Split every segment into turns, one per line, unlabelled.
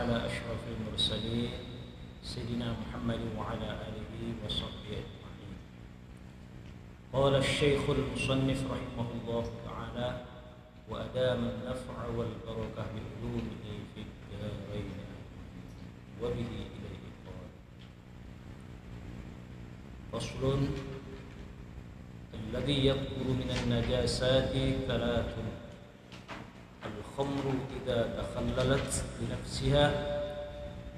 على أشرف المرسلين سيدنا محمد وعلى آله وصحبه أجمعين. قال الشيخ المصنف رحمه الله تعالى: وأدام النفع والبركة بعلومه في الدارين وبه إليه قال. فصل: الذي يطهر من النجاسات ثلاث: الخمر إذا تخللت بنفسها،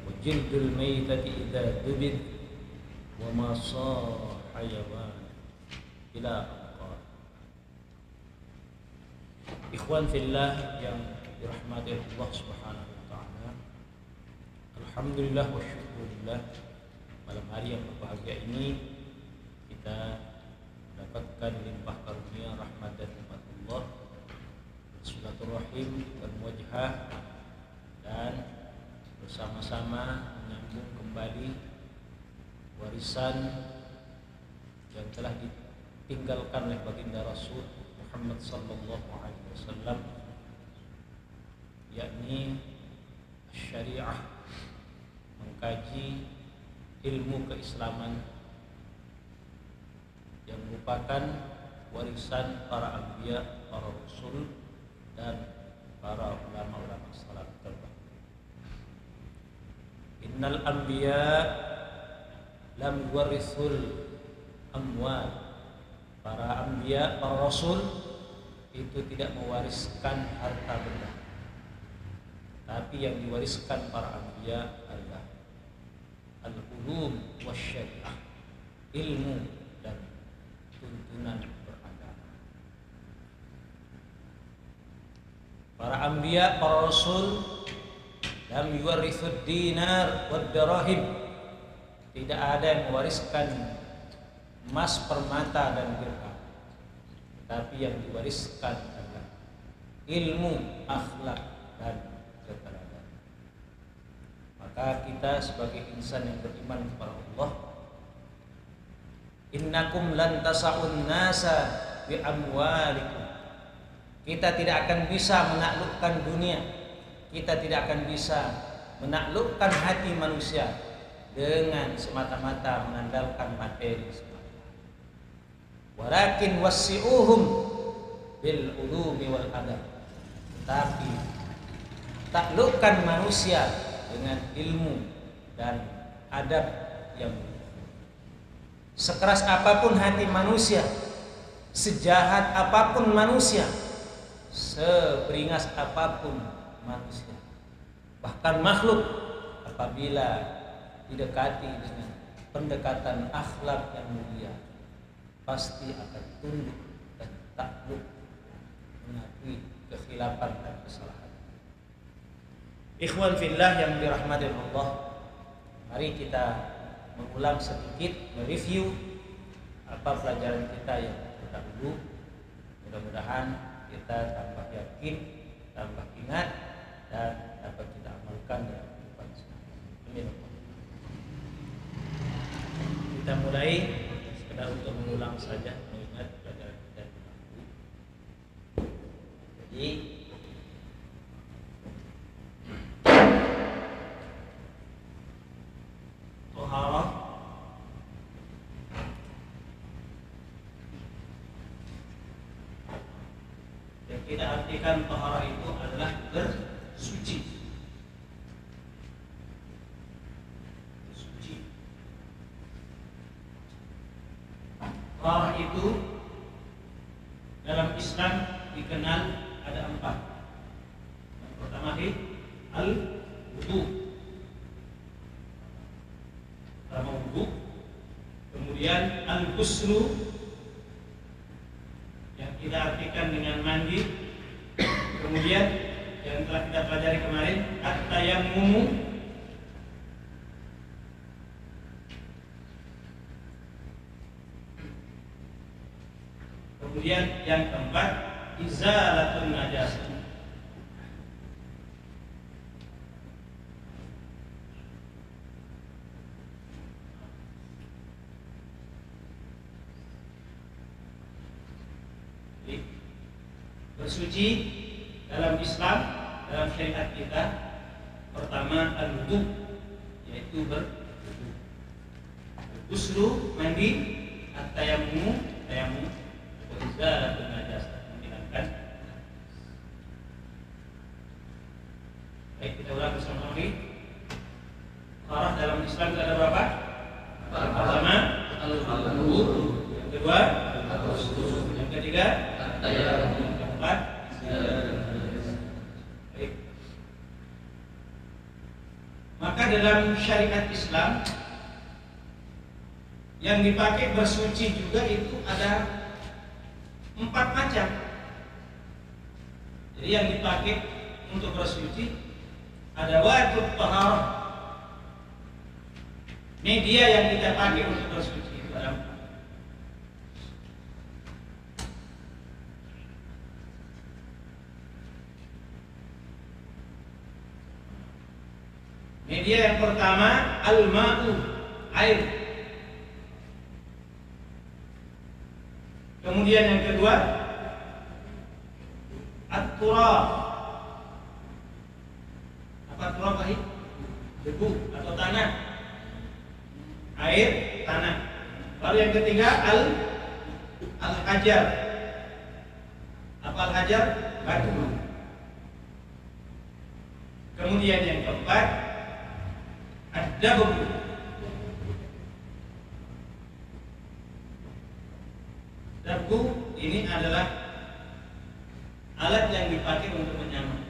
وجلد الميتة إذا دبد، وما صار حيوان، إلى أن. Ikhwan fillah yang dirahmati Allah Subhanahu wa taala. Alhamdulillah wa syukurillah, malam hari yang berbahagia ini kita mendapatkan limpah karunia rahmat dan nikmatullah, silaturahim bermuajahah, dan bersama-sama menyambung kembali warisan yang telah ditinggalkan oleh baginda Rasul Muhammad sallallahu alaihi wasallam, yakni syariah, mengkaji ilmu keislaman yang merupakan warisan para anbiya, para rasul, dan para ulama-ulama salaf terdahulu. Innal anbiya lam yuwarithul amwal. Para anbiya, para rasul itu tidak mewariskan harta benda, tapi yang diwariskan para anbiya adalah al-ulum wasyariah, ilmu dan tuntunan beragama. Para anbiya, para rasul lam yuwarithud dinar wad darahim. Tidak ada yang mewariskan emas, permata, dan dirham, tapi yang diwariskan adalah ilmu, akhlak, dan keteladanan. Maka kita sebagai insan yang beriman kepada Allah, innakum lan tasa'un nasa bi amwalikum. Kita tidak akan bisa menaklukkan dunia, kita tidak akan bisa menaklukkan hati manusia dengan semata-mata mengandalkan materi semata. Walakin wasi'uhum bil ulumi wal adab. Tapi taklukkan manusia dengan ilmu dan adab yang sekeras apapun hati manusia, sejahat apapun manusia, seberingas apapun manusia, bahkan makhluk, apabila didekati dengan pendekatan akhlak yang mulia, pasti akan tunduk dan takluk, mengakui kekhilafan dan kesalahan. Ikhwan fillah yang dirahmati Allah, mari kita mengulang sedikit, mereview apa pelajaran kita yang terdahulu. Mudah-mudahan kita tambah yakin, tambah ingat, dan dapat kita amalkan dalam kehidupan sehari-hari. Amin. Kita mulai untuk mengulang saja, mengingat pelajaran kita dahulu. Jadi toharah yang kita artikan toharah itu adalah bersuci. Toharah itu dalam Islam dikenal ada 4. Yang pertama al-wudu, pertama wudu. Kemudian al-ghuslu yang kita artikan dengan mandi. Kemudian yang telah kita pelajari kemarin at-tayammumu. Kemudian yang keempat izalatun najasah. Bersuci dalam Islam, dalam syariat kita, pertama pertama al-wudu, yaitu berwudu. Ghuslu mandi, at-tayammum wa izalatul najasah, menghilangkan. Baik, kita ulang bersama lagi. Farah dalam Islam itu ada berapa? Pertama al-wudu, yang kedua al-ghuslu, yang ketiga at-tayammum, yang keempat baik. Maka dalam syariat Islam yang dipakai bersuci juga itu ada 4 macam. Jadi yang dipakai untuk bersuci ada wadud taharah. Media yang kita pakai untuk bersuci itu ada 4. Media yang pertama al-ma'u, air. Kemudian yang kedua at-turab. Apa turab tadi? Debu atau tanah. Air, tanah. Lalu yang ketiga al-hajar. Apa al-hajar? Batu. Kemudian yang keempat ad-dabu. Dabu ini adalah alat yang dipakai untuk menyamak.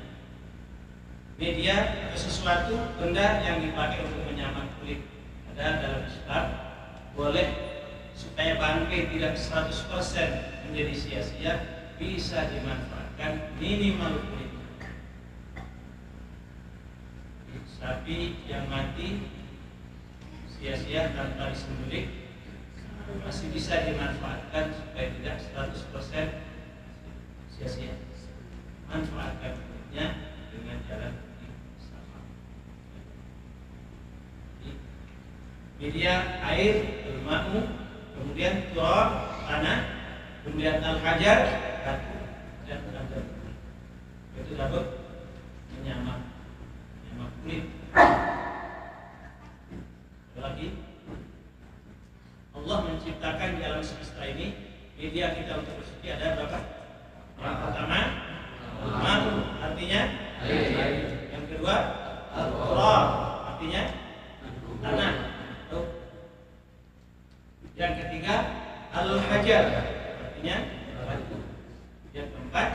Media atau sesuatu benda yang dipakai untuk menyamak kulit. Ada dalam Islam boleh supaya bangkai tidak 100% menjadi sia-sia, bisa dimanfaatkan minimal kulit. Sapi yang mati sia-sia tanpa disembelih masih bisa dimanfaatkan supaya tidak 100% sia-sia. Manfaatkan kulitnya dengan jalan yang sama. Media air, al-ma'u, kemudian turab, tanah, kemudian al-hajar, batu, dan al-hajar. Itu dapat menyamak kulit. Lagi Allah menciptakan di alam semesta ini media kita untuk bersuci ada berapa? Yang pertama al-ma'u, artinya air. Yang kedua al-turab, artinya tanah. Yang ketiga al-hajar, artinya batu. Yang keempat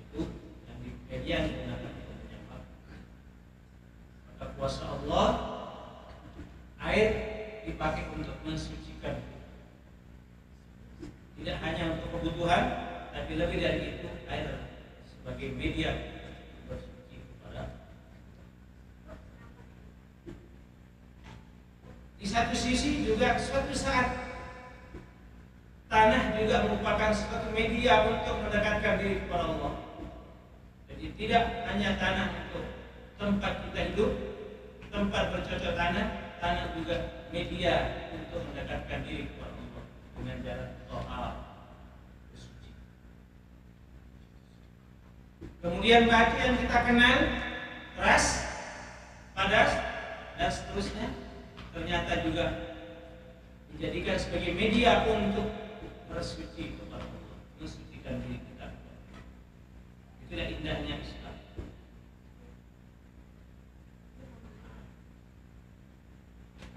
itu yang di media yang digunakan untuk menyamak. Maka kuasa Allah, air dipakai untuk mensucikan, tidak hanya untuk kebutuhan, tapi lebih dari itu air sebagai media bersuci kepada. Di satu sisi juga suatu saat tanah juga merupakan suatu media untuk mendekatkan diri kepada Allah. Jadi tidak hanya tanah untuk tempat kita hidup, tempat bercocok tanah, tanah juga media untuk mendekatkan diri kepada Allah dengan jalan doa bersuci. Kemudian batu yang kita kenal keras, padas, dan seterusnya ternyata juga dijadikan sebagai media untuk bersuci kepada Allah, mensucikan diri kita. Itulah indahnya Islam.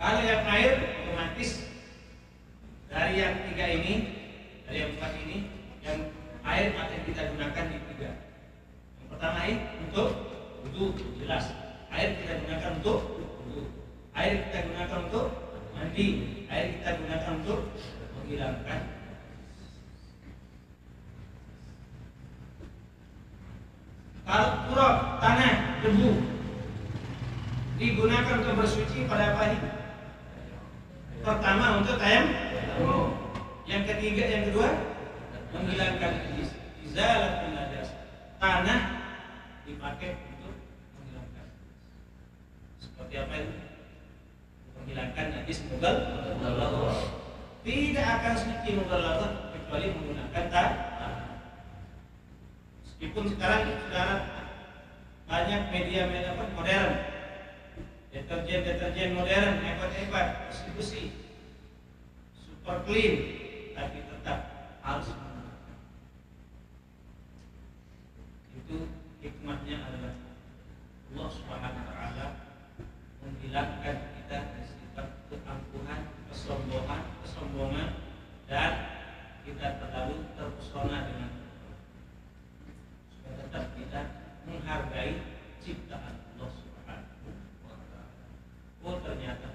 Kalau yang air otomatis dari yang 3 ini, dari yang 4 ini, yang air akan kita gunakan di 3. Yang pertama air untuk wudu, jelas. Air kita gunakan untuk wudu. Air kita gunakan untuk mandi. Air kita gunakan untuk menghilangkan. Kalau turab, tanah, debu digunakan untuk bersuci pada apa ini? Pertama untuk tayammum. Yang ketiga, yang kedua menghilangkan izalatul najasah. Tanah dipakai untuk menghilangkan. Seperti apa itu? Menghilangkan najis mughalladhah. Tidak akan suci mughalladhah kecuali menggunakan tanah. Meskipun sekarang saudara banyak media-media modern, deterjen modern, hebat-hebat, distribusi, super clean, tapi tetap harus menggunakan. Itu hikmahnya adalah Allah Subhanahu wa taala menghilangkan kita dari sifat keangkuhan, kesombongan, dan kita terlalu terpesona dengan supaya tetap kita menghargai ciptaan Allah Subhanahu wa taala. Oh, ternyata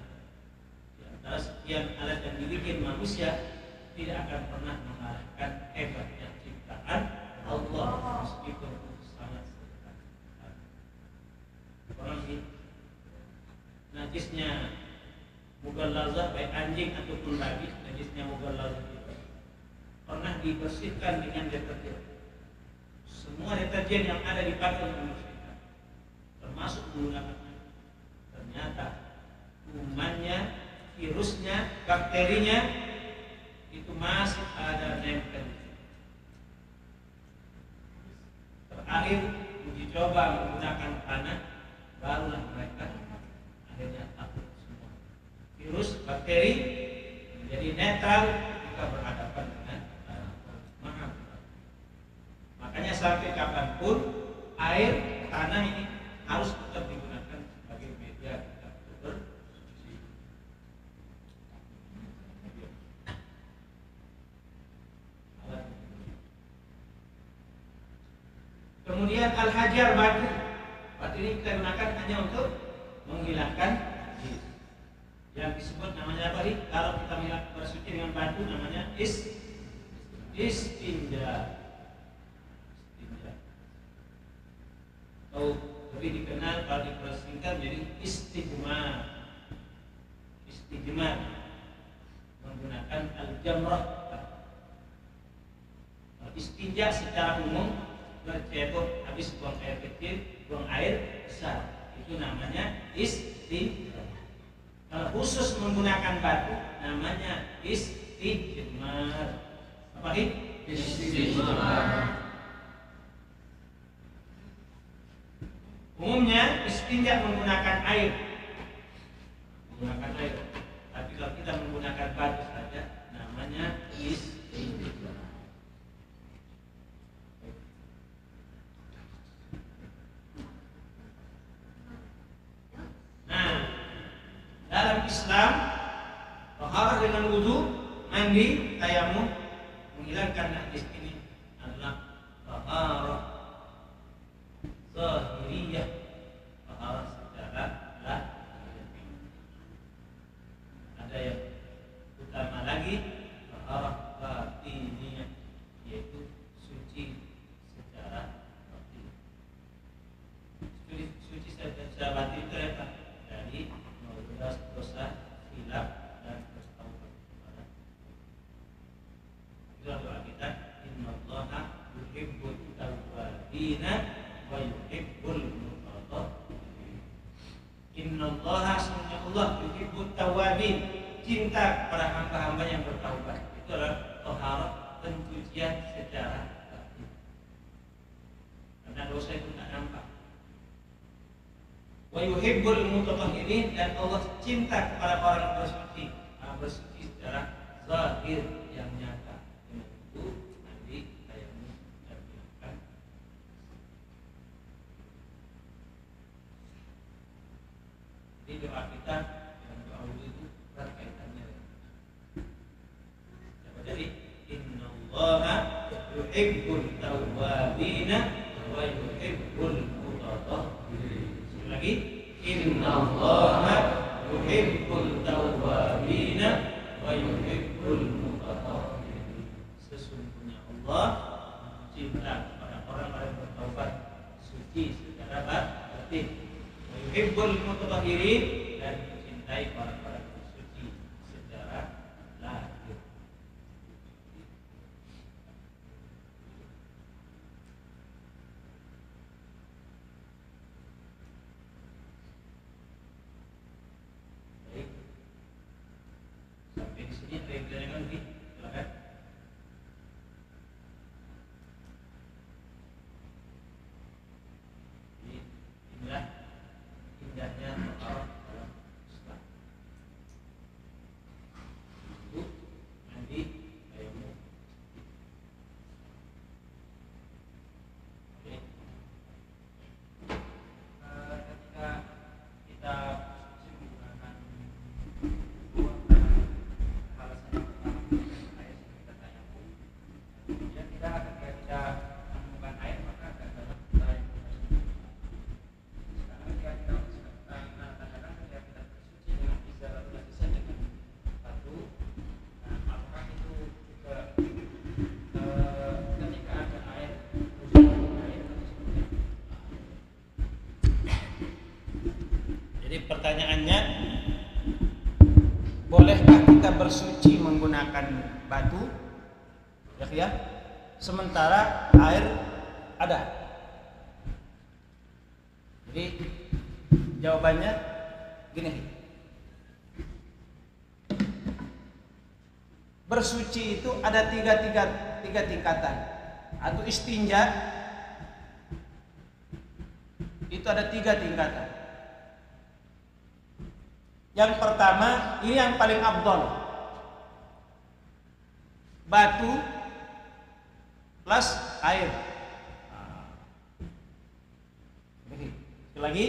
di antara sekian alat yang dibikin manusia tidak akan pernah mengalahkan hebatnya ciptaan Allah, meskipun itu sangat sederhana. Orang ini najisnya mughallazah, baik anjing ataupun babi, najisnya mughallazah itu pernah dibersihkan dengan deterjen. Semua deterjen yang ada dipakai untuk membersihkan, termasuk menggunakan air. Ternyata kumannya, virusnya, bakterinya itu masih ada nempel. Terakhir uji coba menggunakan tanah, barulah mereka akhirnya takut semua. Virus, bakteri menjadi netral ketika berhadapan dengan tanah. Makanya sampai kapanpun air, tanah ini harus tetap digunakan sebagai media kita bersuci. Kemudian al-hajar, batu. Batu ini kita gunakan hanya untuk menghilangkan najis. Yang disebut namanya apa sih? Kalau kita bersuci dengan batu namanya istinja. Atau lebih dikenal kalau dipersingkat jadi istijmar. Menggunakan al-jamrah. Istinja secara umum bercebok, habis buang air kecil, buang air besar, itu namanya istinja. Kalau khusus menggunakan batu namanya istijmar. Apa ini? Istijmar. Umumnya istinja menggunakan air, tapi kalau kita menggunakan batu saja namanya istinja. Nah, dalam Islam taharah dengan wudu, mandi, tayamum, menghilangkan najis ini adalah taharah zahiriyah, taharah secara lahiriah. Ada yang utama lagi, taharah batiniyah, yaitu suci secara batin. Suci secara batin itu apa? Dari dosa, hilaf, dan bertaubat kepada Allah. Itulah doa kita, innallaha yuhibbut tawwabina wa yuhibbul mutatahhirin. Innallaha, sesungguhnya Allah, yuhibbut tawwabin, cinta kepada hamba-hamba yang bertaubat. Itu adalah taharah, pencucian secara batin. Karena dosa itu tidak nampak. Wa yuhibbul mutatahhirin, dan Allah cinta kepada orang bersuci, bersuci secara zahir yang nyata, dengan wudu, mandi, tayamum, dan hilangkan. Jadi doa kita dan doa wudu itu erat kaitannya. Jadi innallaha yuhibbul tawwabina wa yuhibbul mutatahhirin. Lagi, innallaha yuhibbul tawwabina wa yuhibbul mutatahhirin. Sesungguhnya Allah cinta kepada orang-orang yang bertaubat, suci secara batin. Wa yuhibbul mutatahhirin, dan mencintai orang-orang yang suci secara lahir. Sampai di sini ada yang ditanyakan lagi? Silakan. Jadi Jadi pertanyaannya, bolehkah kita bersuci menggunakan batu? Ya, sementara air ada. Jadi jawabannya gini. Bersuci itu ada tiga tingkatan. Atau istinja itu ada 3 tingkatan. Yang pertama, ini yang paling afdal. Batu plus air. Sekali lagi,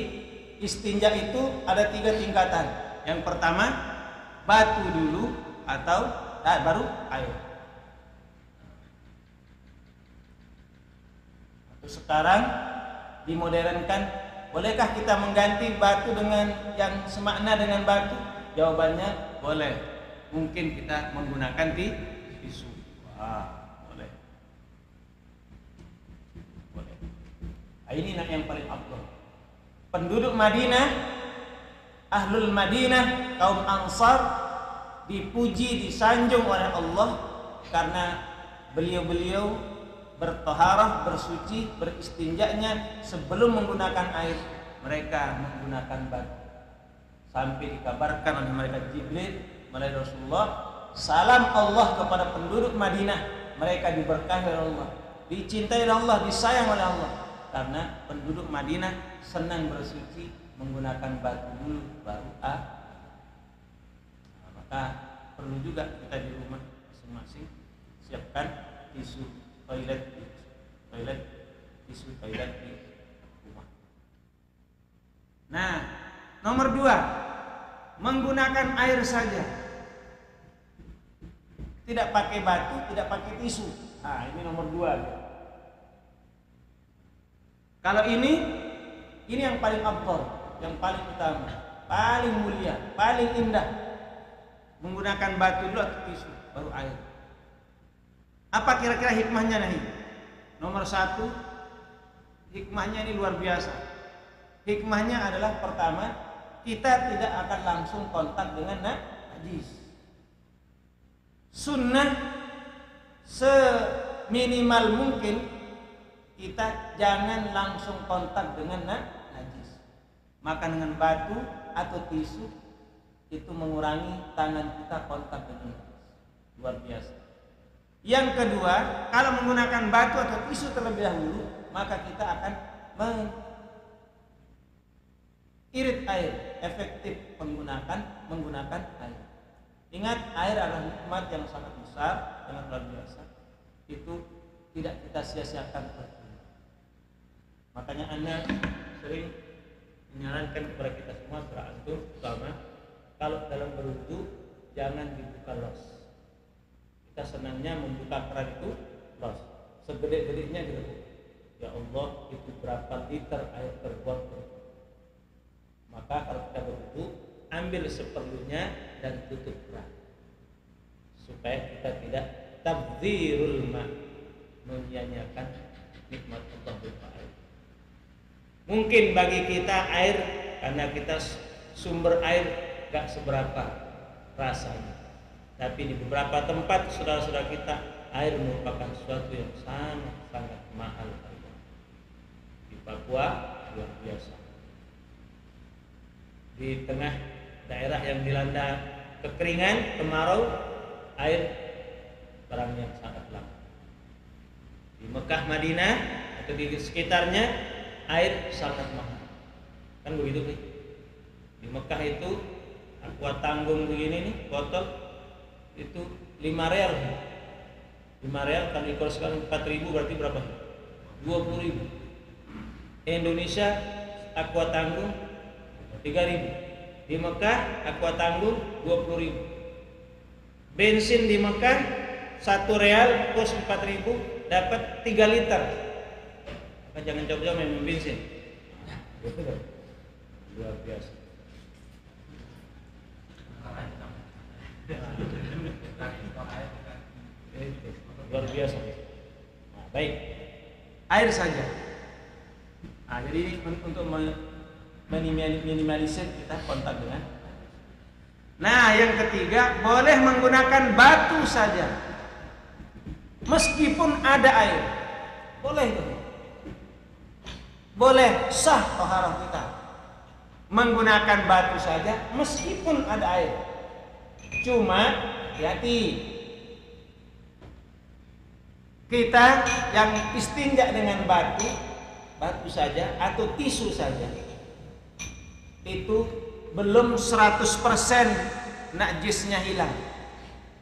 istinja itu ada 3 tingkatan. Yang pertama, batu dulu atau baru air. Atau sekarang dimodernkan, bolehkah kita mengganti batu dengan yang semakna dengan batu? Jawabannya boleh. Mungkin kita menggunakan tisu. Boleh. Ini yang paling afdal. Penduduk Madinah, ahlul Madinah, kaum Ansar dipuji, disanjung oleh Allah karena beliau-beliau bertoharah, bersuci, beristinjanya sebelum menggunakan air, mereka menggunakan batu. Sampai dikabarkan oleh malaikat Jibril melalui Rasulullah, salam Allah kepada penduduk Madinah, mereka diberkahi oleh Allah, dicintai oleh Allah, disayang oleh Allah, karena penduduk Madinah senang bersuci menggunakan batu dulu baru air. Maka perlu juga kita di rumah masing-masing siapkan tisu toilet di rumah. Nah, nomor 2, menggunakan air saja, tidak pakai batu, tidak pakai tisu. Ini nomor 2. Kalau ini yang paling afdal, yang paling utama, paling mulia, paling indah. Menggunakan batu dulu atau tisu baru air. Apa kira-kira hikmahnya nih? Nomor 1, hikmahnya ini luar biasa. Hikmahnya adalah pertama, kita tidak akan langsung kontak dengan najis. Sunnah seminimal mungkin kita jangan langsung kontak dengan najis. Maka dengan batu atau tisu itu mengurangi tangan kita kontak dengan najis. Luar biasa. Yang kedua, kalau menggunakan batu atau tisu terlebih dahulu, maka kita akan mengirit air, efektif menggunakan air. Ingat, air adalah nikmat yang sangat besar, sangat luar biasa. Itu tidak kita sia-siakan. Makanya Anda sering menyarankan kepada kita semua, terutama kalau dalam berwudu jangan dibuka los. Kita senangnya membuka keran itu los, segede-gedenya gitu. Ya Allah, itu berapa liter air terbuat. Maka kalau kita berwudu, ambil seperlunya dan tutup keran, supaya kita tidak tabdzirul ma, menyia-nyiakan nikmat Allah berupa air. Mungkin bagi kita air, karena kita sumber air gak seberapa rasanya, tapi di beberapa tempat saudara-saudara kita, air merupakan sesuatu yang sangat mahal. Di Papua luar biasa. Di tengah daerah yang dilanda kekeringan, kemarau, air barang yang sangat langka. Di Mekah, Madinah atau di sekitarnya air sangat mahal. Kan begitu nih. Di Mekah itu aqua tanggung begini nih, botol itu 5 real. 5 real kali kalau sekarang 4.000 berarti berapa? 20.000. Indonesia aqua tanggung 3.000. Di Mekah aqua tanggung 20.000. Bensin di Mekah 1 real plus 4.000 dapat 3 liter. Maka jangan coba-coba minum bensin. Luar biasa. Luar biasa. Nah, baik, air saja. Jadi untuk minimalisir kita kontak dengan. Nah, yang ketiga, boleh menggunakan batu saja, meskipun ada air. Boleh itu. Boleh sah toharah kita menggunakan batu saja, meskipun ada air. Cuma hati-hati, kita yang istinja dengan batu saja atau tisu saja, itu belum 100% najisnya hilang.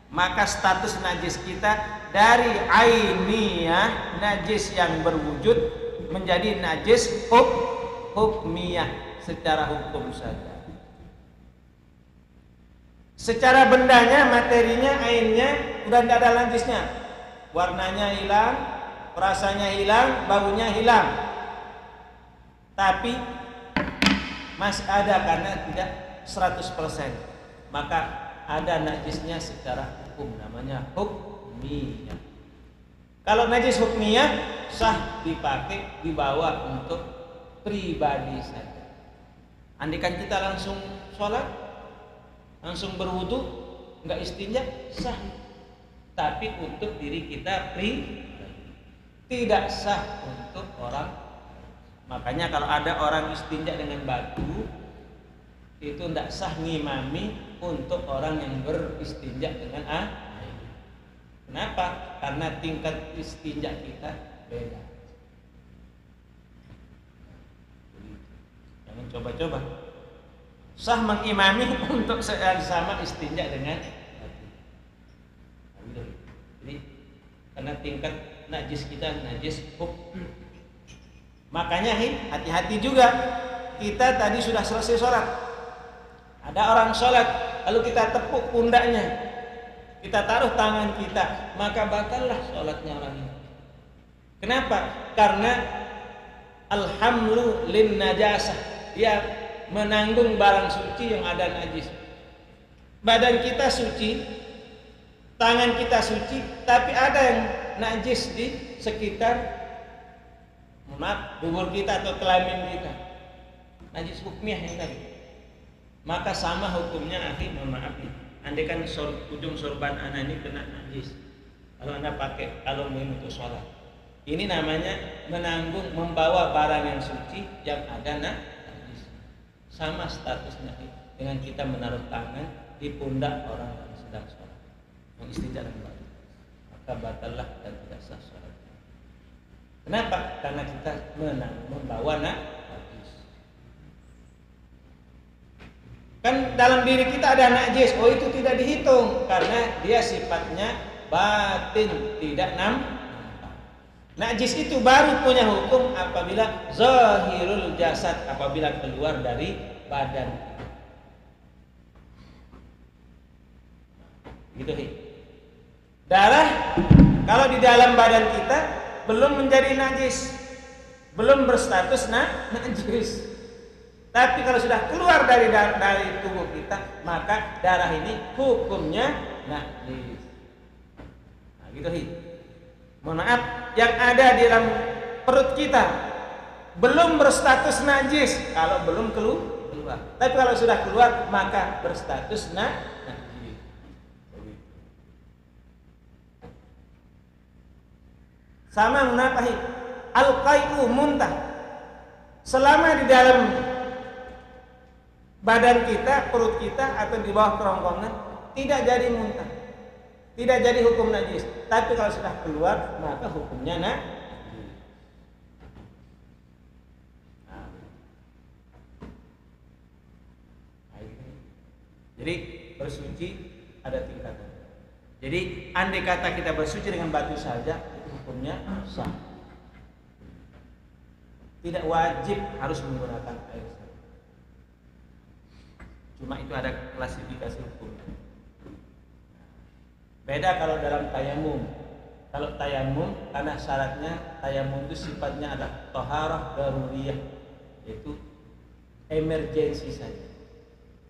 Maka status najis kita dari ainiyah, najis yang berwujud, menjadi najis hukmiyah, secara hukum saja. Secara bendanya, materinya, ainnya udah tidak ada najisnya. Warnanya hilang, rasanya hilang, baunya hilang. Tapi masih ada karena tidak 100%. Maka ada najisnya secara hukum, namanya hukmiyah. Kalau najis hukmiyah sah dipakai, dibawa untuk pribadi saja. Andaikan kita langsung sholat, langsung berwudu, nggak istinja, sah. Tapi untuk diri kita tidak sah untuk orang. Makanya kalau ada orang istinja dengan batu, itu tidak sah ngimami untuk orang yang beristinja dengan air. Kenapa? Karena tingkat istinja kita beda. Jangan coba-coba. Sah mengimami untuk sama istinja dengan batu. Jadi karena tingkat najis kita najis hukum. Makanya hati-hati juga. Kita tadi sudah selesai sholat, ada orang sholat, lalu kita tepuk pundaknya, kita taruh tangan kita, maka batallah sholatnya orang ini. Kenapa? Karena alhamlu lin najasah, dia menanggung barang suci yang ada najis. Badan kita suci, tangan kita suci, tapi ada yang najis di sekitar dubur kita atau kelamin kita, najis hukmiyah yang tadi. Maka sama hukumnya, akhi, mohon maaf nih, andaikan ujung sorban anak ini kena najis, kalau anda pakai aluminium untuk sholat, ini namanya menanggung, membawa barang yang suci yang ada najis. Sama statusnya dengan kita menaruh tangan di pundak orang yang sedang sholat, mengistinja dengan batu, maka batallah dan tidak sah sholat. Kenapa? Karena kita membawa najis. Kan dalam diri kita ada najis, oh itu tidak dihitung karena dia sifatnya batin, tidak nampak. Najis itu baru punya hukum apabila zahirul jasad, apabila keluar dari badan. Gitu. Darah kalau di dalam badan kita belum menjadi najis, belum berstatus najis. Tapi kalau sudah keluar dari tubuh kita, maka darah ini hukumnya najis. Nah, gitu. Mohon maaf, yang ada di dalam perut kita belum berstatus najis kalau belum keluar. Tapi kalau sudah keluar, maka berstatus najis. Sama menapahi al-qai'u muntah. Selama di dalam badan kita, perut kita atau di bawah kerongkongan tidak jadi muntah, tidak jadi hukum najis. Tapi kalau sudah keluar, maka hukumnya najis. Jadi bersuci ada tingkatan. Jadi andai kata kita bersuci dengan batu saja, hukumnya sah. Tidak wajib harus menggunakan air. Cuma itu ada klasifikasi hukumnya. Beda kalau dalam tayamum. Kalau tayamum, karena syaratnya tayamum itu sifatnya adalah thaharah daruriyah, yaitu emergensi saja.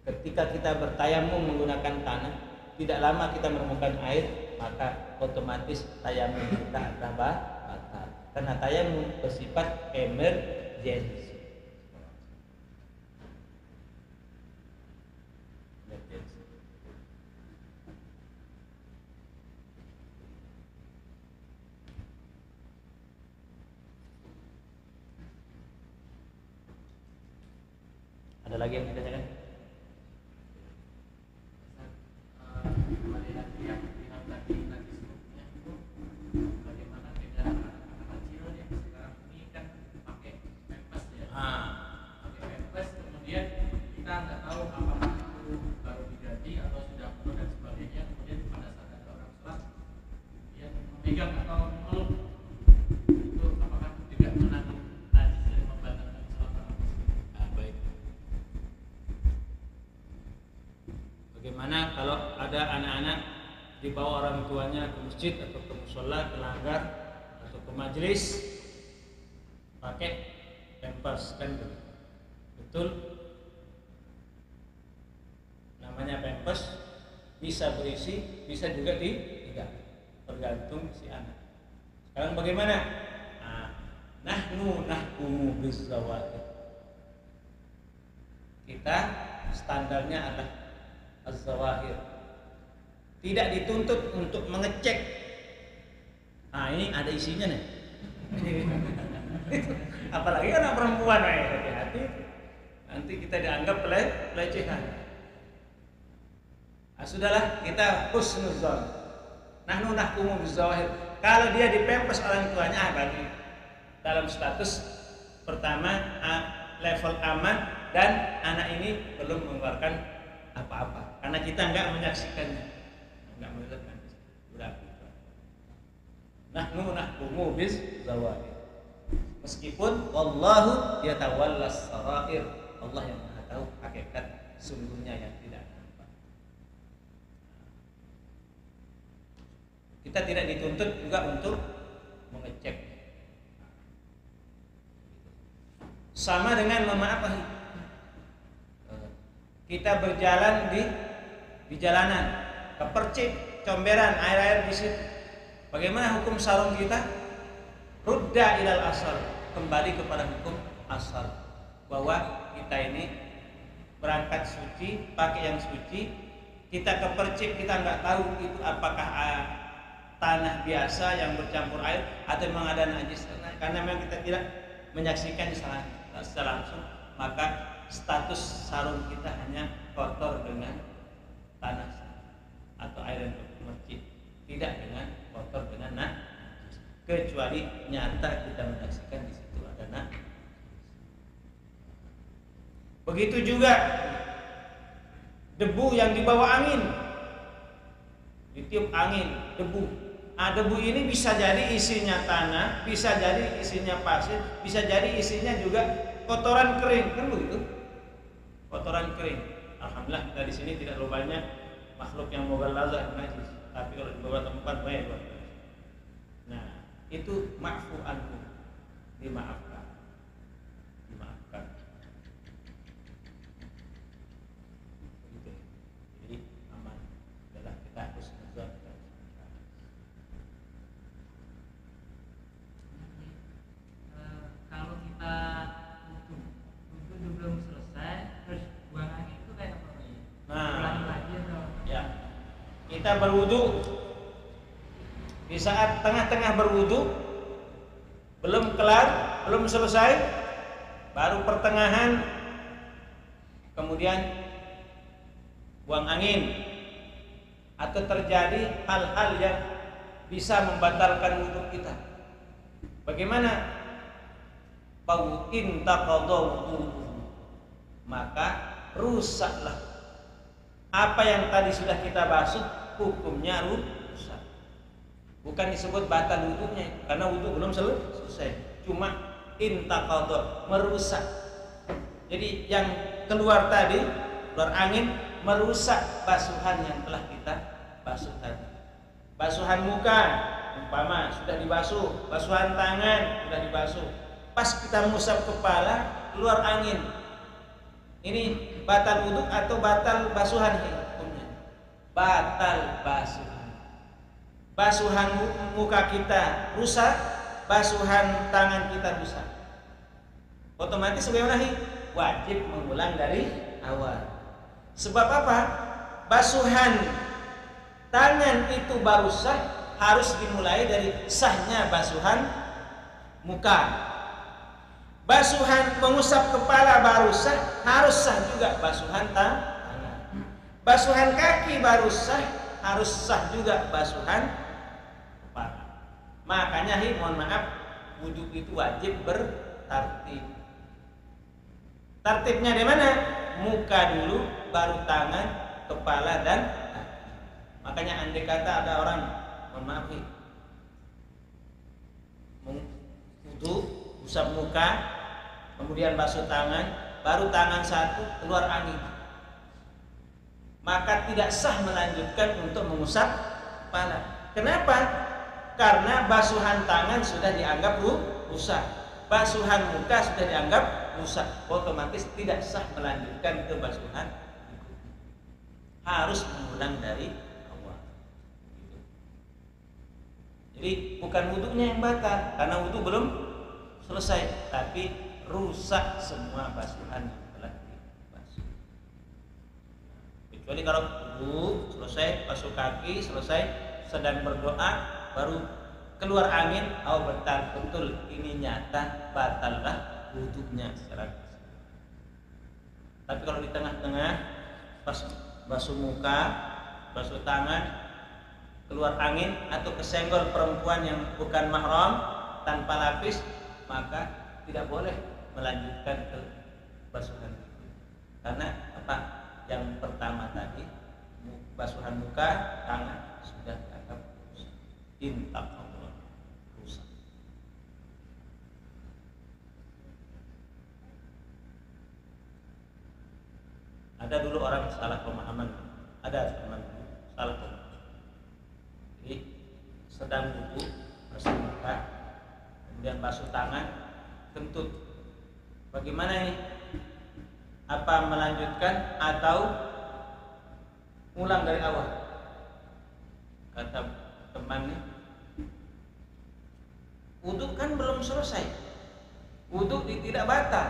Ketika kita bertayamum menggunakan tanah, tidak lama kita menemukan air, maka otomatis tayamum kita adalah batal. Karena tayamum bersifat emergensi. Ada lagi yang ditanyakan?
Kembali lagi yang bilang tadi sebelumnya itu bagaimana dengan anak-anak kecil yang sekarang ini kan pakai pampers ya, pakai pampers kemudian kita nggak tahu apakah itu baru diganti atau sudah penuh dan sebagainya, kemudian pada saat ada orang sholat dia memegang atau memeluk, itu apakah juga menanggung najis dan membatalkan sholat orang?
Baik. Bagaimana kalau ada anak-anak dibawa orang tuanya ke masjid atau ke musola, ke langgar atau ke majelis pakai pampers, kan betul? Namanya pampers bisa berisi, bisa juga tidak, tergantung si anak. Sekarang bagaimana? Nahnu nahkumu bizzawahir. Kita standarnya adalah az-zawahir. Tidak dituntut untuk mengecek. Ini ada isinya nih. Apalagi anak perempuan, hati-hati. Nanti kita dianggap pelecehan. Sudahlah, kita husnuzon. Nahnu nahkumu bizzawahir. Kalau dia dipempes orang tuanya, bagi dalam status pertama level aman dan anak ini belum mengeluarkan apa-apa karena kita enggak menyaksikannya, enggak melihatkan. Nahnu nahkumu bizzawahir. Meskipun wallahu yatawallas sarair, Allah yang Maha tahu hakikat sungguhnya yang tidak nampak. Kita tidak dituntut juga untuk mengecek. Sama dengan memaafkan. Kita berjalan di jalanan, kepercik, comberan, air di situ. Bagaimana hukum sarung kita? Rudda ilal asal, kembali kepada hukum asal, bahwa kita ini berangkat suci, pakai yang suci. Kita kepercik, kita nggak tahu itu apakah tanah biasa yang bercampur air atau memang ada najis. Karena memang kita tidak menyaksikan secara langsung, maka status sarung kita hanya kotor dengan tanah atau air yang kepercik, tidak dengan kotor dengan najis, kecuali nyata kita menyaksikan di situ ada najis. Begitu juga debu yang dibawa angin, ditiup angin, debu. Debu ini bisa jadi isinya tanah, bisa jadi isinya pasir, bisa jadi isinya juga kotoran kering, kan begitu? Kotoran kering. Alhamdulillah kita di sini tidak terlalu banyak makhluk yang mughalazah najis, tapi kalau di beberapa tempat banyak. Nah, itu ma'fu anhu, dimaafkan. Begitu. Jadi aman. Adalah kita harus nazar.
Kalau kita wudu belum selesai, terus buang angin itu kayak apa ya? Ulangi lagi atau?
Ya, kita berwudu. Di saat tengah-tengah berwudu, belum kelar, belum selesai, baru pertengahan, kemudian buang angin, atau terjadi hal-hal yang bisa membatalkan wudu kita. Bagaimana? In taqadha wudu'uhu, maka rusaklah apa yang tadi sudah kita basuh, hukumnya rusak. Bukan disebut batal wudunya, karena wudu belum selesai. Cuma in taqadha, merusak. Jadi yang keluar tadi, keluar angin, merusak basuhan yang telah kita basuh tadi. Basuhan muka umpama sudah dibasuh, basuhan tangan sudah dibasuh. Pas kita mengusap kepala, keluar angin. Ini batal wudhu atau batal basuhan hukumnya? Batal basuhan. Basuhan muka kita rusak, basuhan tangan kita rusak. Otomatis bagaimana? Wajib mengulang dari awal. Sebab apa? basuhan tangan itu baru sah, harus dimulai dari sahnya basuhan muka. Basuhan mengusap kepala baru sah, harus sah juga basuhan tangan. Basuhan kaki baru sah, harus sah juga basuhan kepala. Makanya mohon maaf, wudhu itu wajib bertartib. Tartibnya di mana? Muka dulu, baru tangan, kepala dan kaki. Makanya andai kata ada orang, mohon maaf, wudhu, usap muka, kemudian basuh tangan, baru tangan satu keluar angin, maka tidak sah melanjutkan untuk mengusap kepala. Kenapa? Karena basuhan tangan sudah dianggap rusak, basuhan muka sudah dianggap rusak, otomatis tidak sah melanjutkan ke basuhan. Harus mengulang dari awal. Jadi bukan wudhunya yang batal, karena wudhu belum selesai, tapi rusak semua basuhan yang telah dibasuh. Kecuali kalau wudhu selesai, basuh kaki selesai, sedang berdoa, baru keluar angin, betul ini nyata, batallah wudhunya secara keseluruhan. Tapi kalau di tengah-tengah basuh muka, basuh tangan, keluar angin atau kesenggol perempuan yang bukan mahram tanpa lapis, maka tidak boleh melanjutkan ke basuhan itu. Karena apa? Yang pertama tadi, basuhan muka, tangan sudah dianggap rusak. Intak Allah rusak. Ada dulu orang salah pemahaman, ada teman salah pemahaman. Jadi sedang wudhu, basuh muka, kemudian basuh tangan, kentut. Bagaimana ini? Apa melanjutkan atau ulang dari awal? Kata temannya, wudhu kan belum selesai, wudhu tidak batal.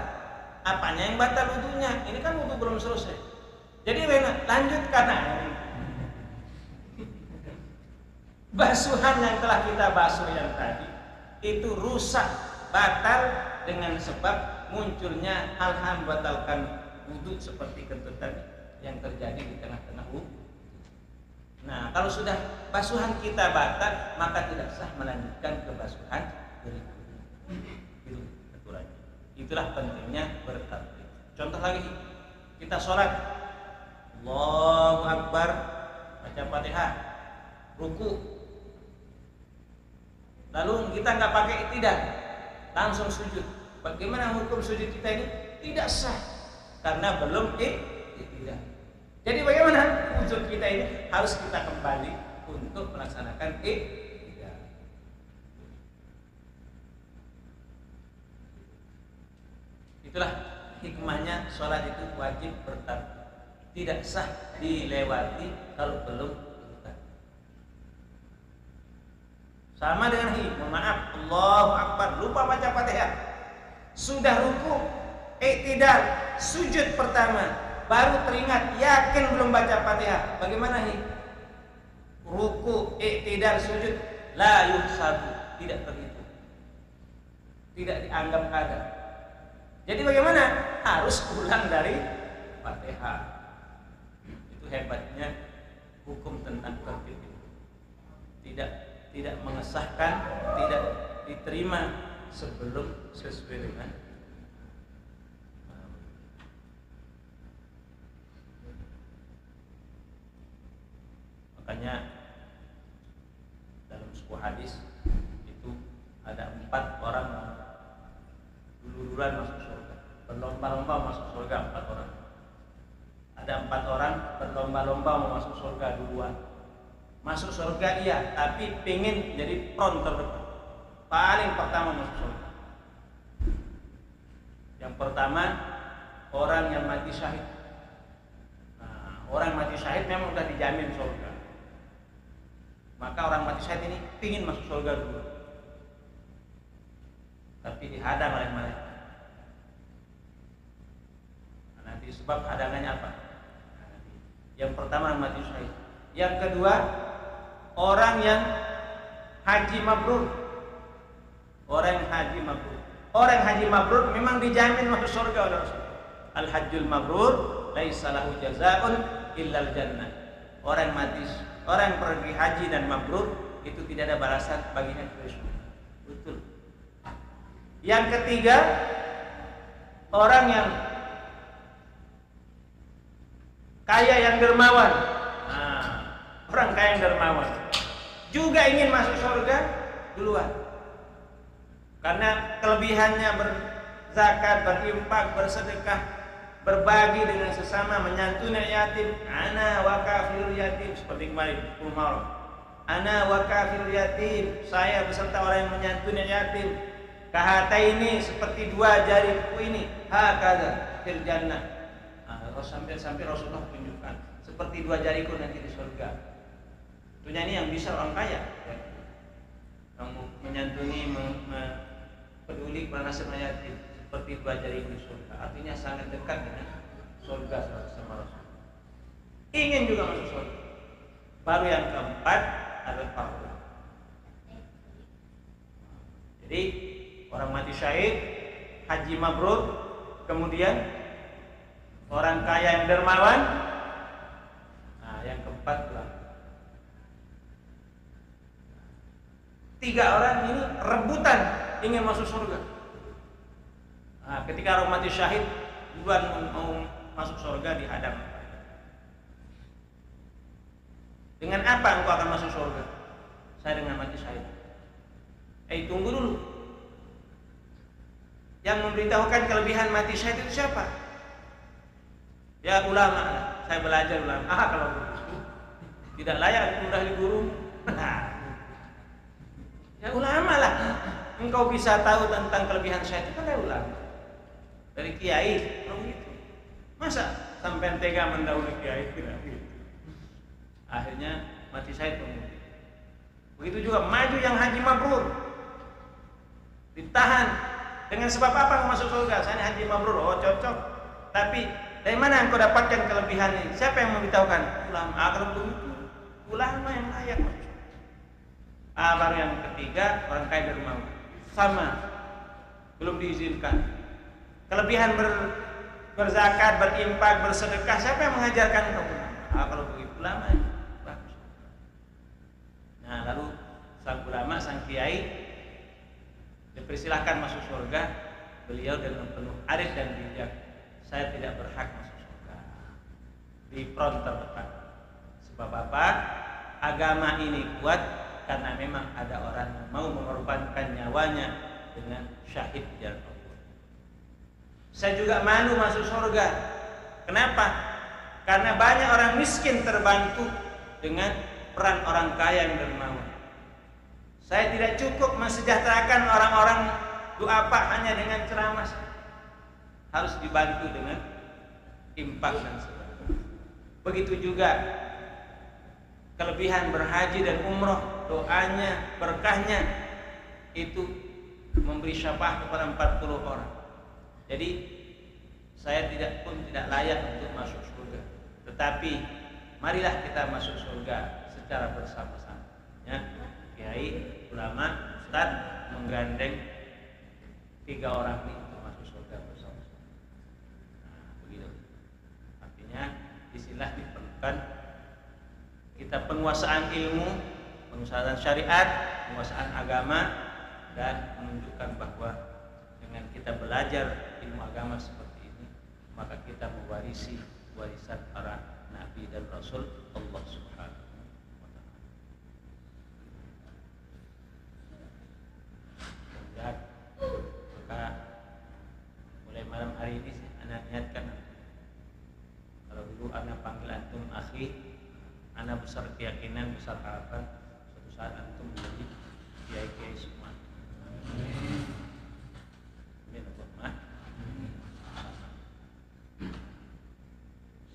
Apanya yang batal wudhunya? Ini kan wudhu belum selesai. Jadi lanjutkan aja. Basuhan yang telah kita basuh yang tadi itu rusak, batal dengan sebab munculnya hal-hal membatalkan wudhu seperti kentut tadi yang terjadi di tengah-tengah wudhu. Nah, kalau sudah basuhan kita batal, maka tidak sah melanjutkan ke basuhan berikutnya. Itu aturannya. Itulah pentingnya bertartib. Contoh lagi, kita sholat, Allahu Akbar, baca Fatihah, ruku, lalu kita nggak pakai iktidal, langsung sujud. Bagaimana hukum sujud kita ini? Tidak sah karena belum iktidal. Jadi bagaimana sujud kita ini? Harus kita kembali untuk melaksanakan iktidal. Itulah hikmahnya sholat itu wajib bertartib. Tidak sah dilewati kalau belum bertartib. Sama dengan mohon maaf, Allahu Akbar, lupa baca Fatihah, sudah ruku, iktidal, sujud pertama, baru teringat, yakin belum baca Fatihah. Bagaimana ruku, iktidal, sujud, la yuhsabu, tidak terhitung, tidak dianggap ada. Jadi bagaimana? Harus ulang dari Fatihah. Itu hebatnya hukum tentang tertib itu. Tidak mengesahkan, tidak diterima sebelum sesuai dengan makanya dalam sebuah hadis itu ada 4 orang dulu-duluan masuk surga, berlomba-lomba masuk surga. 4 orang, ada 4 orang berlomba-lomba mau masuk surga duluan. Masuk surga iya, tapi pengen jadi front terdepan, paling pertama masuk surga. Yang pertama orang yang mati syahid. Nah, orang mati syahid memang sudah dijamin surga, maka orang mati syahid ini ingin masuk surga dulu, tapi dihadang oleh malaikat. Nah, nanti sebab hadangannya apa? Yang pertama mati syahid. Yang kedua, orang yang haji mabrur. Orang yang haji mabrur. Orang yang haji mabrur memang dijamin masuk surga oleh Rasulullah. Al-hajjul mabrur laisa lahu jazaa'un illal jannah. Orang yang pergi haji dan mabrur itu tidak ada balasan baginya kecuali surga. Betul. Yang ketiga, orang yang kaya yang dermawan. Orang kaya yang dermawan juga ingin masuk surga duluan. Karena kelebihannya berzakat, berinfak, bersedekah, berbagi dengan sesama, menyantuni yatim. Ana wa kafirul yatim, seperti kemarin Muharram. Ana wa kafirul yatim, saya beserta orang yang menyantuni yatim. Kahata ini seperti dua jariku ini, hakadha fil jannah. Sampai Rasulullah tunjukkan seperti dua jariku nanti di surga. Tentunya ini yang bisa orang kaya, yang menyantuni, peduli pada nasib yatim seperti dua jariku di surga. Artinya sangat dekat dengan surga sama Rasul. Ingin juga masuk surga. Baru yang keempat adalah pahala. Jadi orang mati syahid, haji mabrur, kemudian orang kaya yang dermawan. Yang keempat pula. 3 orang ini rebutan ingin masuk surga. Ketika orang mati syahid duluan mau masuk surga dihadap. Dengan apa engkau akan masuk surga? Saya dengan mati syahid. Tunggu dulu. Yang memberitahukan kelebihan mati syahid itu siapa? Ya ulama. Saya belajar ulama. Kalau begitu tidak layak mendahului guru. Ya ulama lah. Engkau bisa tahu tentang kelebihan syahid itu kan dari ulama. Dari kiai, begitu. Masa sampai tega mendahului kiai? Tidak gitu. Akhirnya mati syahid pemuda. Begitu juga maju yang haji mabrur. Ditahan dengan sebab apa masuk surga? Saya haji mabrur, cocok. Tapi dari mana engkau dapatkan kelebihan ini? Siapa yang memberitahukan? Ulama. Kalau begitu, ulama yang layak masuk surga. Baru yang ketiga, orang kaya dermawan. Sama, belum diizinkan. Kelebihan berzakat, berinfak, bersedekah, siapa yang mengajarkan engkau? Kalau begitu ulama ya. Bagus. Lalu sang ulama, sang kiai dipersilahkan masuk surga. Beliau dengan penuh arif dan bijak, saya tidak berhak masuk surga. Di front terdepan. Sebab apa? Agama ini kuat karena memang ada orang yang mau mengorbankan nyawanya dengan syahid di jalan Allah. Saya juga malu masuk surga. Kenapa? Karena banyak orang miskin terbantu dengan peran orang kaya yang dermawan. Saya tidak cukup mensejahterakan orang-orang duafa hanya dengan ceramah. Harus dibantu dengan infak dan sedekah. Begitu juga kelebihan berhaji dan umroh, doanya, berkahnya itu memberi syafaat kepada 40 orang. Jadi saya tidak layak untuk masuk surga. Tetapi marilah kita masuk surga secara bersama-sama. Ya, kiai, ulama, ustaz menggandeng 3 orang ini untuk masuk surga bersama-sama. Begitu. Artinya istilah diperlukan kita penguasaan ilmu, penguasaan syariat, penguasaan agama, dan menunjukkan bahwa dengan kita belajar ilmu agama seperti ini, maka kita mewarisi warisan para nabi dan rasul Allah Subhanahu wa taala. Dan maka mulai malam hari ini anak niatkan, kalau dulu anak panggil antum akhi, anak besar keyakinan, besar harapan suatu saat antum menjadi kiai-kiai semua. Amin.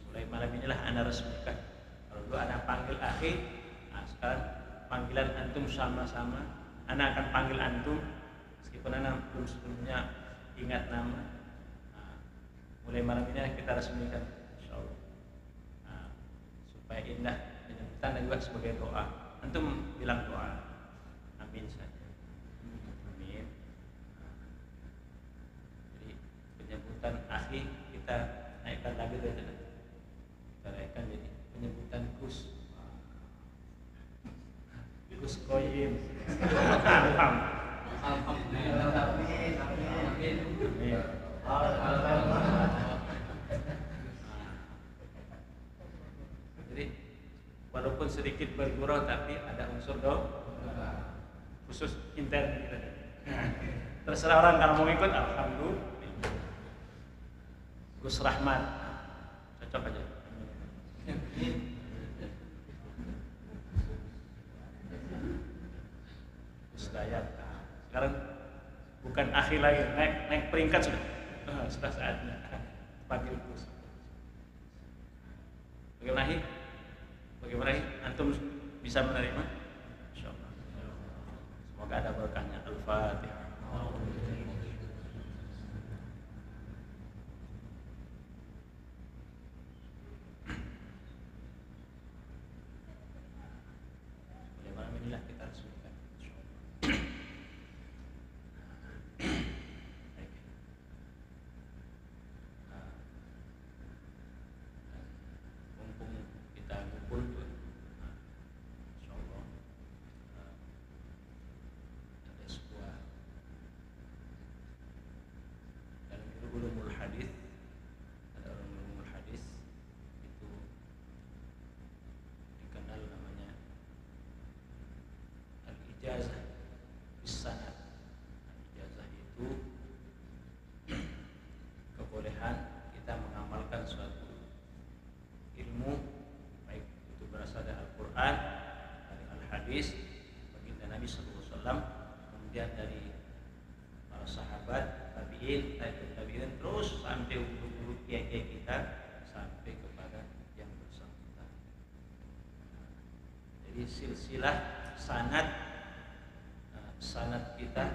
Mulai malam inilah anak resmikan. Kalau dulu anak panggil akhi, sekarang panggilan antum sama-sama. Anak akan panggil antum meskipun anak belum sebelumnya ingat nama. Mulai malam ini kita resmikan, insyaallah.
indah penyebutan juga sebagai doa. Antum bilang doa, amin saja. Amin. Jadi penyebutan akhi kita naikkan lagi dari sana. Kita naikkan jadi penyebutan Gus. Gus Koyim.
Alhamdulillah. Amin.
Jadi walaupun sedikit bergurau tapi ada unsur doa khusus intern kita. Terserah orang kalau mau ikut, alhamdulillah. Gus Rahmat cocok aja. Gus Dayat. Sekarang bukan akhir lagi, naik peringkat sudah. Sudah saatnya panggil Gus. Bagaimana antum bisa menerima? Insyaallah. Semoga ada berkahnya. Al-Fatihah. Bagaimana inilah kita resmikan. Mumpung kita ngumpul tuh, insyaallah ada sebuah dalam ulumul hadis, ada orang ulumul hadis itu dikenal namanya al-ijazah bis-sanad. Ijazah itu kebolehan kita mengamalkan suatu ilmu, baik itu berasal dari Al-Quran, dari Al-Hadis, baginda Nabi SAW, kemudian dari para sahabat, tabi'in, tabi'in, terus sampai guru-guru kiai kita, sampai kepada yang bersangkutan. Jadi silsilah sanad kita,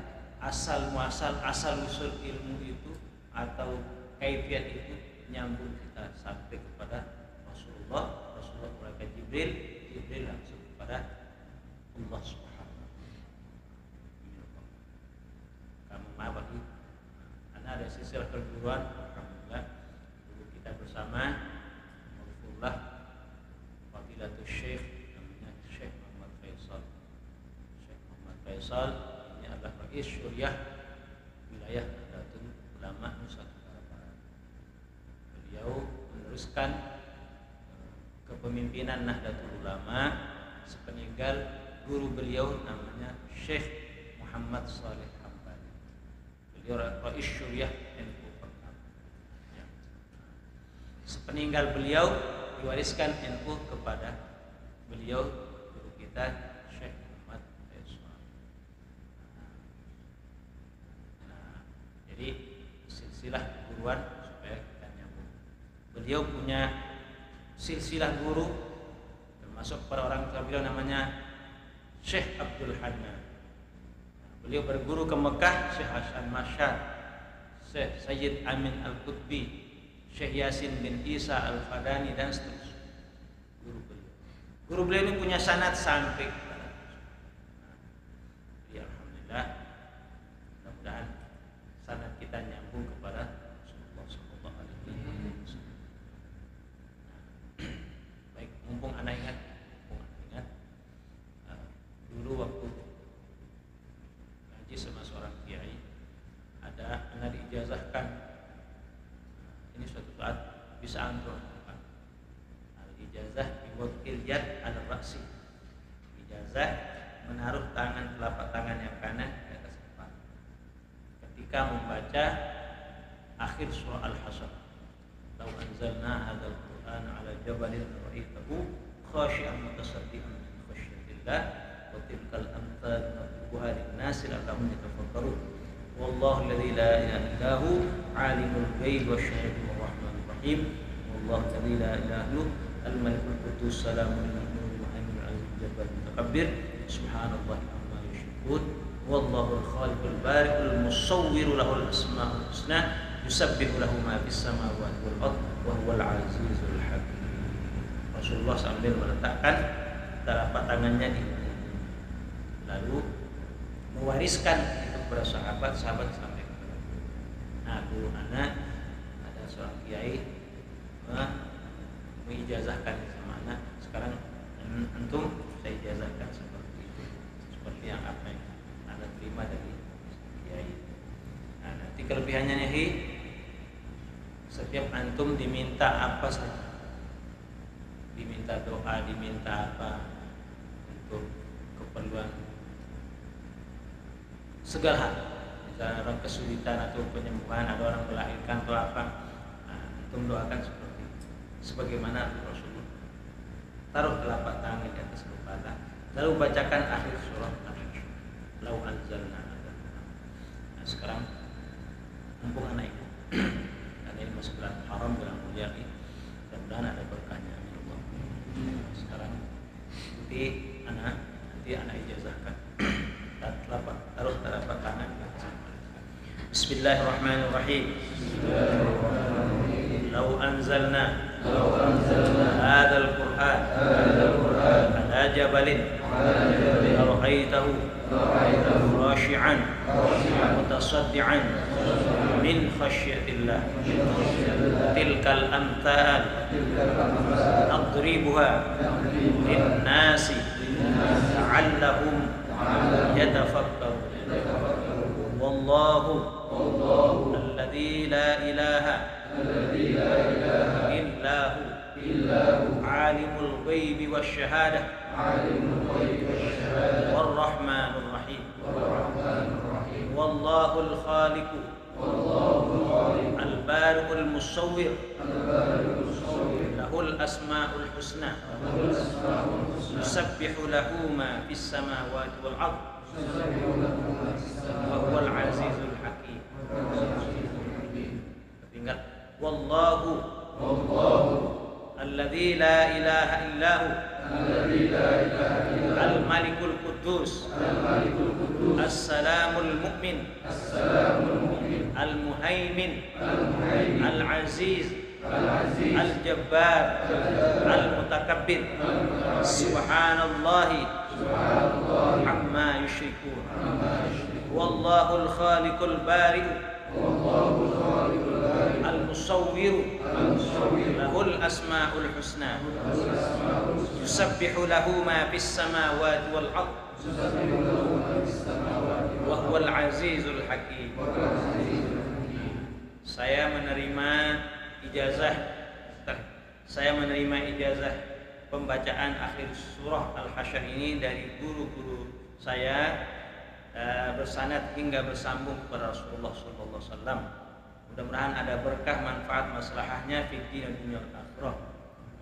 asal muasal, asal usul ilmu itu atau kaifiat itu nyambung kita sampai kepada Rasulullah kepada Jibril langsung kepada Allah Subhanahu wa taala. Kamu bagi karena ada silsilah perguruan, alhamdulillah guru kita bersama Alhamdulillah Fadilatul Syekh namanya Syekh Muhammad Faisal. Syekh Muhammad Faisal ini adalah Rais Syuriah wilayah Nahdlatul Ulama Nusa Tenggara Barat. Beliau meneruskan kepemimpinan Nahdlatul Ulama sepeninggal guru beliau namanya Syekh Muhammad Saleh Hambali. Beliau Rais Syuriah NU pertama. Ya. Sepeninggal beliau diwariskan NU kepada beliau guru kita Syekh Muhammad Faisal. Nah, jadi silsilah guruan supaya kita nyambung. Beliau punya silsilah guru termasuk para orang tua beliau namanya Syekh Abdul Hanna. Beliau berguru ke Mekah Syekh Hasan Masyad, Syekh Sayyid Amin Al-Qutbi, Syekh Yasin bin Isa Al-Fadani dan seterusnya. Guru beliau ini punya sanad sampai kepada ya, alhamdulillah, mudah-mudahan sanad kita nyambung kepada Rasulullah sallallahu alaihi wasallam. Baik, mumpung anak ingat, dulu waktu ngaji sama seorang kiai, ada anak diijazahkan. Ini suatu saat bisa antum al-ijazah biwakil yad al-raksi. Ijazah menaruh telapak tangan yang kanan di atas kepala ketika membaca akhir surah Al-Hasyr. Lau anzalna hadzal Qur'an 'ala jabalin ra'aitahu khashi'an mutasaddian min khasyatillah wa tilkal amthal nadribuha lin-nasi la'allahum yatafakkarun. Wallahu alladzi la ilaha illa hu 'alimul ghaibi wasyahadati war-rahmanur rahim. Wallahu alladzi la ilaha illa al-malikul qudus salamul mu'minul muhaiminul 'azizul jabbarul mutakabbir. Subhanallahi amma yusyrikun. Wallahul khaliqul bari'ul musawwir lahul asmaul husna yusabbihu lahu ma fis samawati wal ardh wa huwal 'azizul hakim. Rasulullah sambil meletakkan telapak tangannya di lalu mewariskan itu kepada sahabat sampai kepada nah dulu anak ada seorang kiai mengijazahkan sama anak sekarang antum saya ijazahkan seperti itu seperti yang apa yang anda terima dari kiai. Nah nanti kelebihannya nih setiap antum diminta apa saja, diminta doa, diminta apa untuk keperluan segala hal, misalnya orang kesulitan atau penyembuhan, ada orang melahirkan atau apa, nah, antum doakan seperti itu. Sebagaimana Rasulullah taruh telapak tangan di atas kepala, lalu bacakan akhir surah Al-Hasyr. Lau anzalna. Nah sekarang mumpung anak itu, karena ini masih bulan haram, bulan mulia ini, mudah-mudahan ada berkahnya. Sekarang nanti anak ijazahkan taruh telapak tangan. Bismillahirrahmanirrahim. Lau anzalna hadzal Qur'an ala jabalin lara'aitahu khashi'an mutasaddian min khasyatillah tilkal amthal nadribuha linnasi la'allahum yatafakkarun wallahu alladzi la ilaha illahu alimul ghaibi wasyahadah warrahmanur rahim wallahul khaliqu al-bari'ul musawwir lahul asma'ul husna yusabbihu lahu ma fis samawati wal ard wa huwal azizul hakim. Ingat wallahu alladzi la ilaha illahu al-malikul quddus as-salamul mu'min al-muhaimin al-aziz al-jabbar al-mutakabbir subhanallahi amma yushrikun wallahul khaliqul bari'u al-musawwiru lahul asma'ul husna yusabbihu lahu ma fis samawati wal ard wa huwal azizul hakim. Saya menerima ijazah pembacaan akhir surah Al-Hasyr ini dari guru-guru saya bersanad hingga bersambung kepada Rasulullah SAW. Mudah-mudahan ada berkah, manfaat, maslahahnya fi din dan dunia akhirah.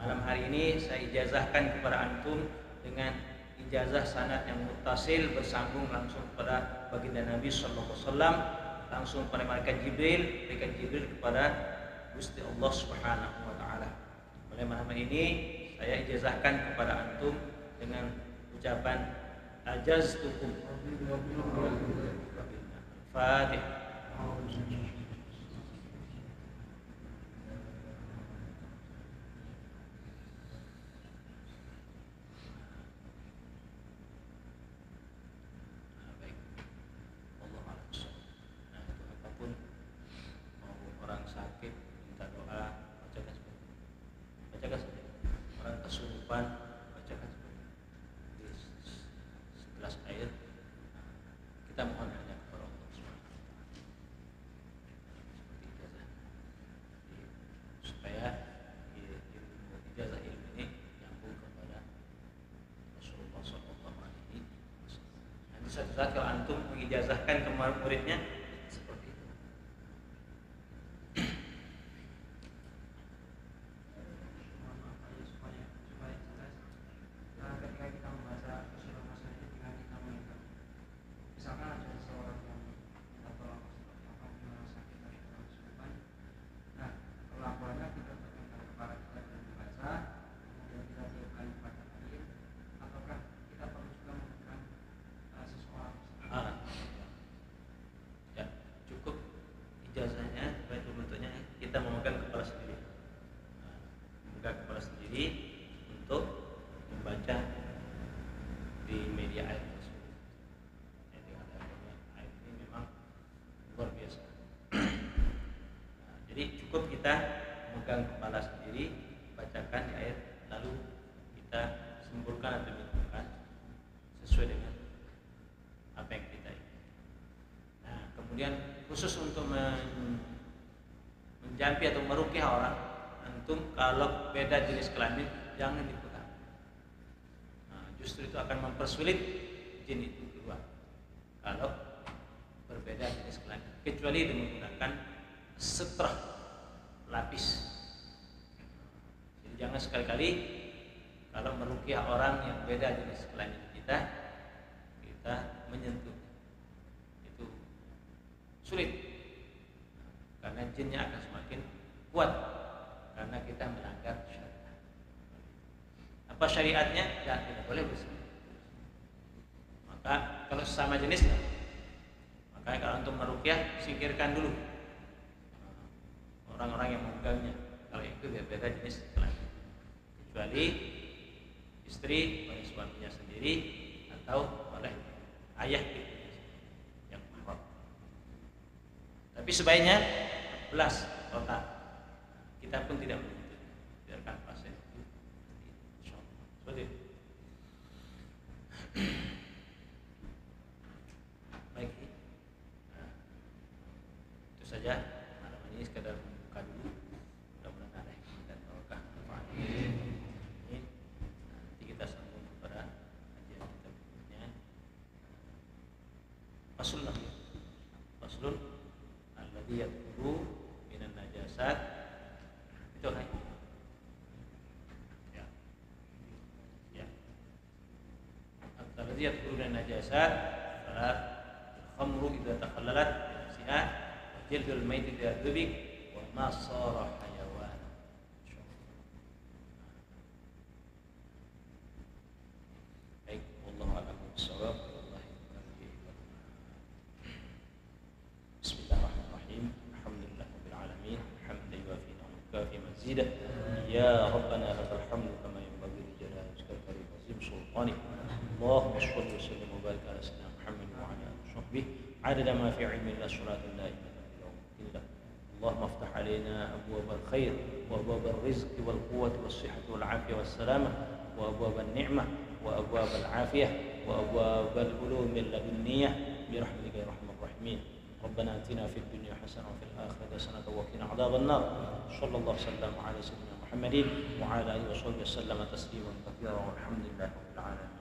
Malam hari ini saya ijazahkan kepada antum dengan ijazah sanad yang muttasil bersambung langsung kepada baginda Nabi SAW, langsung kepada malaikat Jibril kepada Gusti Allah Subhanahu wa taala. Oleh malam ini saya ijazahkan kepada antum dengan ucapan ajaztukum. Fatihah. Suatu saat kalau antum mengijazahkan ke muridnya seperti itu.
Ketika kita membaca surah Al-Hasyr ini dengan kita mengingat, misalkan ada seorang yang minta tolong apa gimana sakit atau kesulitan, nah kelakuannya kita berikan kepada kita dan membaca, kemudian kita berikan kepada lain, ataukah kita perlu juga memberikan seseorang?
Ya, cukup ijazahnya, itu bentuknya kita memegang kepala sendiri, memegang kepala sendiri khusus untuk menjampi atau meruqyah orang, antum kalau beda jenis kelamin jangan dipegang. Nah, justru itu akan mempersulit jin itu keluar kalau berbeda jenis kelamin, kecuali dengan menggunakan setrah lapis. Jadi jangan sekali-kali kalau meruqyah orang yang beda jenis kelamin kita menyentuh, itu sulit karena jinnya akan semakin kuat karena kita melanggar syariat. Apa syariatnya? Ya, tidak boleh bersama. Maka kalau sesama jenis, makanya kalau untuk meruqyah singkirkan dulu orang-orang yang memegangnya. Kalau itu beda jenis kelamin, kecuali istri oleh suaminya sendiri atau oleh ayah yang mahram. Tapi sebaiknya belas total. Kita pun tidak menyentuh, biarkan pasien itu. Seperti itu. Baik, nah, itu saja malam ini sekedar membuka dulu. Mudah-mudahan ada hikmah dan barokah manfaatnya. Nanti kita sambung kepada kajian kita berikutnya. Faslun alladzi yadkhulu minan najasat. Itu kan? Ya. Alladzi yadkhulu minan najasat salat al-khamru idza takhallalat bi nafsiha wa jildul mayt idza dhubik wa ma sara hayawan. Baik, wallahu a'lam bishawab. يا ربنا لك الحمد كما ينبغي لجلال وجهك الكريم وعظيم سلطانك. اللهم صل وسلم وبارك على سيدنا محمد وعلى اله وصحبه عدد ما في علم الله صلاة دائمة الى يوم الدين. اللهم افتح علينا ابواب الخير وابواب الرزق والقوة والصحة والعافية والسلامة وابواب النعمة وابواب العافية وابواب العلوم اللدنية برحمتك يا ارحم الراحمين. ربنا اتنا في الدنيا حسنة وفي الآخرة حسنة وقنا عذاب النار. صلى الله وسلم على سيدنا محمد وعلى آله وصحبه وسلم تسليما كثيرا والحمد لله رب العالمين.